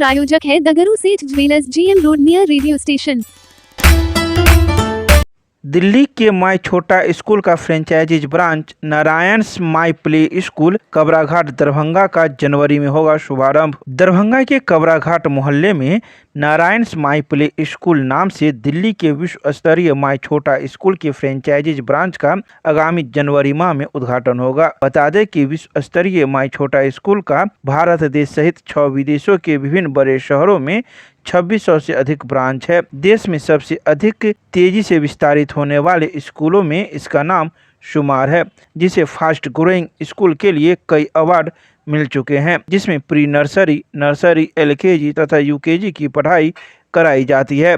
प्रायोजक है the Guru Seth jewellers, GM road, near radio station. Delhi के माई छोटा स्कूल का franchisees branch Narayan's my play school Kabraghat Darbhanga का जनवरी में होगा शुभारंभ। दरभंगा के कबराघाट मोहल्ले में नारायण्स माई प्ले स्कूल नाम से दिल्ली के विश्व स्तरीय माई छोटा स्कूल के फ्रेंचाइजीज ब्रांच का आगामी जनवरी माह में उद्घाटन होगा। बता दें कि विश्व स्तरीय माई छोटा स्कूल का भारत देश सहित 6 विदेशों के विभिन्न बड़े शहरों में 2600 से अधिक ब्रांच है। देश में सबसे अधिक तेजी से विस्तारित होने वाले स्कूलों में इसका नाम शुमार है, जिसे फास्ट ग्रोइंग स्कूल के लिए कई अवार्ड मिल चुके हैं, जिसमें प्री नर्सरी, नर्सरी, LKG तथा UKG की पढ़ाई कराई जाती है।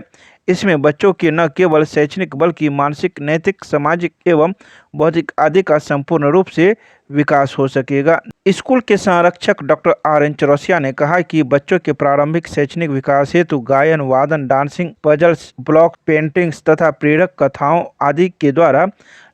इसमें बच्चों के न केवल शैक्षणिक बल्कि मानसिक, नैतिक, सामाजिक एवं बौद्धिक आदि का संपूर्ण रूप से विकास हो सकेगा। स्कूल के संरक्षक डॉक्टर RN चौरसिया ने कहा कि बच्चों के प्रारंभिक शैक्षणिक विकास हेतु गायन, वादन, डांसिंग, पजल्स, ब्लॉक पेंटिंग्स तथा प्रेरक कथाओं आदि के द्वारा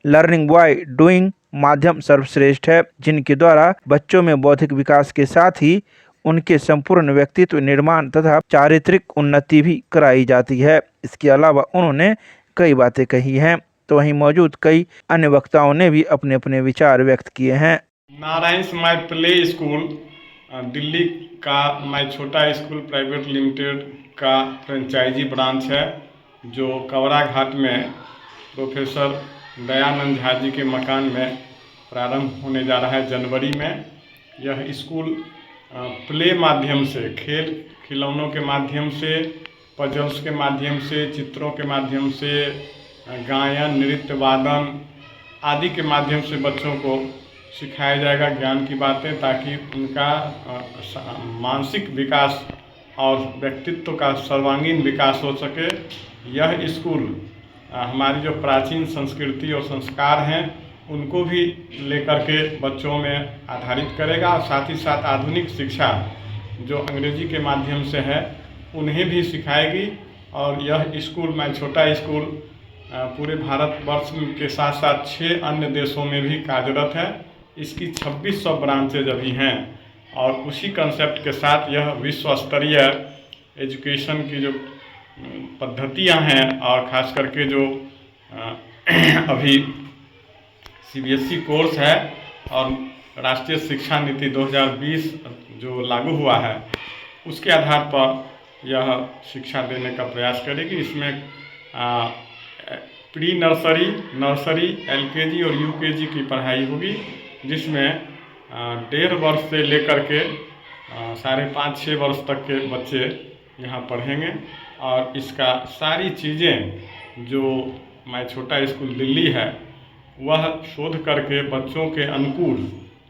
लर्निंग बाय डूइंग माध्यम सर्वश्रेष्ठ है, जिनके द्वारा बच्चों में बौद्धिक विकास के साथ ही उनके संपूर्ण व्यक्तित्व निर्माण तथा चारित्रिक उन्नति भी कराई जाती है। इसके अलावा उन्होंने कई बातें कही हैं, तो वहीं मौजूद कई अन्य वक्ताओं ने भी अपने अपने विचार व्यक्त किए हैं। नारायण्स माई प्ले स्कूल दिल्ली का माई छोटा स्कूल प्राइवेट लिमिटेड का फ्रेंचाइजी ब्रांच है, जो कवरा घाट में प्रोफेसर दयानंद झा जी के मकान में प्रारंभ होने जा रहा है जनवरी में। यह स्कूल प्ले माध्यम से, खेल खिलौनों के माध्यम से, पजल्स के माध्यम से, चित्रों के माध्यम से, गायन, नृत्य, वादन आदि के माध्यम से बच्चों को सिखाया जाएगा ज्ञान की बातें, ताकि उनका मानसिक विकास और व्यक्तित्व का सर्वांगीण विकास हो सके। यह स्कूल हमारी जो प्राचीन संस्कृति और संस्कार हैं उनको भी लेकर के बच्चों में आधारित करेगा, और साथ ही साथ आधुनिक शिक्षा जो अंग्रेजी के माध्यम से है उन्हें भी सिखाएगी। और यह स्कूल माई छोटा स्कूल पूरे भारतवर्ष के साथ साथ 6 अन्य देशों में भी कार्यरत है। इसकी 2600 ब्रांचेज अभी हैं, और उसी कंसेप्ट के साथ यह विश्व स्तरीय एजुकेशन की जो पद्धतियां हैं, और ख़ास करके जो अभी CBSE कोर्स है और राष्ट्रीय शिक्षा नीति 2020 जो लागू हुआ है, उसके आधार पर यह शिक्षा देने का प्रयास करेगी। इसमें प्री नर्सरी, नर्सरी, LKG और UKG की पढ़ाई होगी, जिसमें 1.5 वर्ष से लेकर के 5.5-6 वर्ष तक के बच्चे यहाँ पढ़ेंगे। और इसका सारी चीज़ें जो माई छोटा स्कूल दिल्ली है वह शोध करके बच्चों के अनुकूल,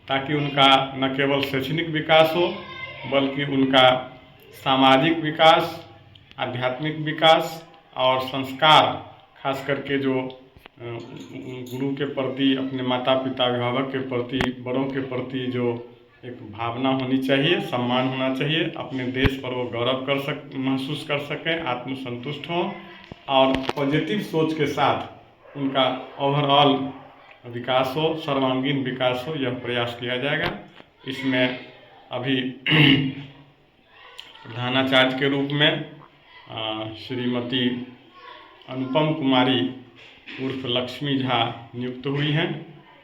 ताकि उनका न केवल शैक्षणिक विकास हो बल्कि उनका सामाजिक विकास, आध्यात्मिक विकास और संस्कार, खास करके जो गुरु के प्रति, अपने माता पिता, अभिभावक के प्रति, बड़ों के प्रति जो एक भावना होनी चाहिए, सम्मान होना चाहिए, अपने देश पर वो गौरव महसूस कर सकें, आत्मसंतुष्ट हों और पॉजिटिव सोच के साथ उनका ओवरऑल विकास हो, सर्वांगीण विकास हो, यह प्रयास किया जाएगा। इसमें अभी प्रधानाचार्य के रूप में श्रीमती अनुपम कुमारी उर्फ लक्ष्मी झा नियुक्त हुई हैं,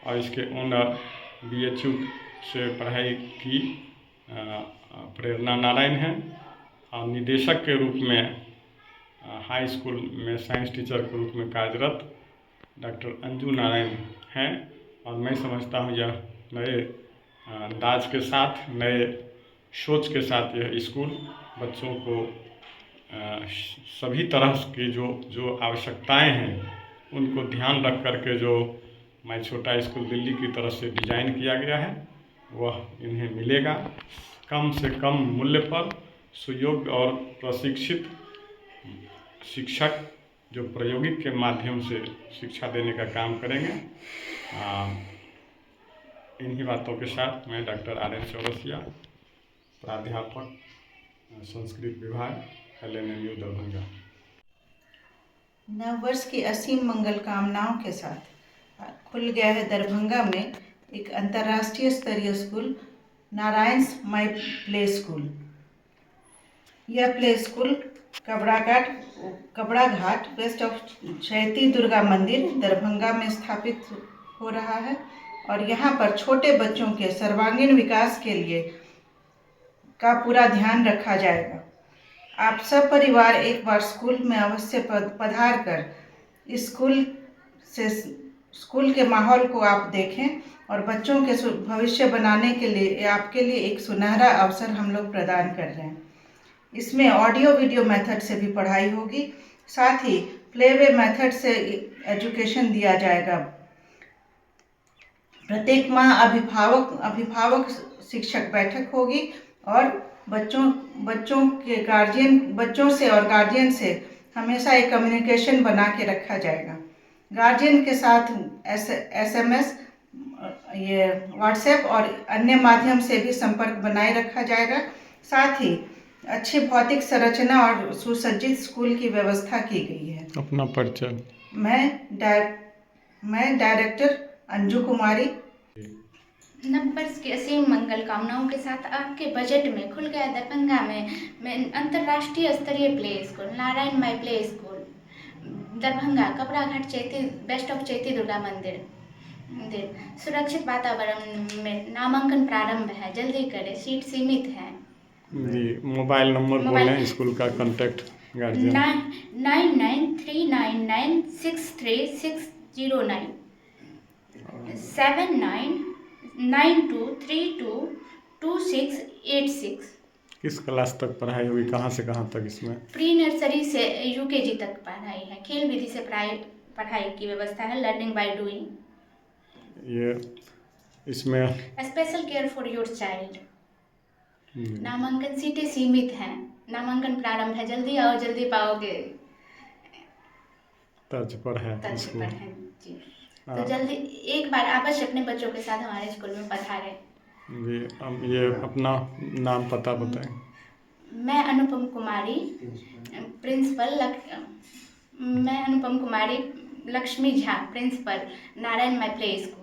और इसके ओनर BHU से पढ़ाई की प्रेरणा नारायण हैं, और निदेशक के रूप में हाई स्कूल में साइंस टीचर के रूप में कार्यरत डॉक्टर अंजू नारायण हैं। और मैं समझता हूँ यह नए अंदाज के साथ, नए सोच के साथ यह स्कूल बच्चों को सभी तरह की जो आवश्यकताएं हैं उनको ध्यान रख करके जो माई छोटा स्कूल दिल्ली की तरफ से डिज़ाइन किया गया है वह इन्हें मिलेगा। कम से कम मूल्य पर सुयोग्य और प्रशिक्षित शिक्षक जो प्रायोगिक के माध्यम से शिक्षा देने का काम करेंगे। इन्हीं बातों के साथ मैं डॉक्टर RN चौरसिया, प्राध्यापक संस्कृत विभाग, LNMU दरभंगा। नव वर्ष की असीम मंगल कामनाओं के साथ खुल गया है दरभंगा में एक अंतर्राष्ट्रीय स्तरीय स्कूल, नारायण्स माई प्ले स्कूल। यह play school कबराघाट west of Chaiti Durga मंदिर दरभंगा में स्थापित हो रहा है और यहाँ पर छोटे बच्चों के सर्वांगीण विकास के लिए का पूरा ध्यान रखा जाएगा। आप सब परिवार एक बार स्कूल में अवश्य पधार कर स्कूल के माहौल को आप देखें और बच्चों के भविष्य बनाने के लिए आपके लिए एक सुनहरा अवसर हम लोग प्रदान कर रहे हैं। इसमें ऑडियो वीडियो मेथड से भी पढ़ाई होगी, साथ ही प्लेवे मेथड से एजुकेशन दिया जाएगा। प्रत्येक माह अभिभावक शिक्षक बैठक होगी और बच्चों से और गार्जियन से हमेशा एक कम्युनिकेशन बना के रखा जाएगा। गार्जियन के साथ SMS ये व्हाट्सएप और अन्य माध्यम से भी संपर्क बनाए रखा जाएगा। साथ ही अच्छी भौतिक संरचना और सुसज्जित स्कूल की व्यवस्था की गई है। अपना परिचय। मैं डायरेक्टर अंजू कुमारी। नववर्ष की असीम मंगल कामनाओं के साथ आपके बजट में खुल गया दरभंगा में अंतर्राष्ट्रीय स्तरीय play school Narayan my play school Darbhanga Kabraghat west of Chaiti Durga मंदिर। सुरक्षित वातावरण में नामांकन प्रारंभ है, जल्दी करें, सीट सीमित है। जी, मोबाइल नंबर बोलें स्कूल का, कॉन्टैक्ट गार्जियन। 9993963609 7992322686। किस क्लास तक पढ़ाई हुई, कहाँ से कहाँ तक इसमें? प्री नर्सरी से UKG तक पढ़ाई है। खेल विधि से पढ़ाई की व्यवस्था है, लर्निंग बाय डूइंग। ये इसमें special care for your child. नामांकन सीटें सीमित हैं, नामांकन प्रारंभ है, जल्दी आओ जल्दी पाओगे। तर्ज पर है जी। तो जल्दी एक बार अवश्य अपने बच्चों के साथ हमारे स्कूल में पधारें। जी, अब ये अपना नाम पता बताएं। मैं Anupam Kumari Lakshmi Jha, principal Narayan my play school.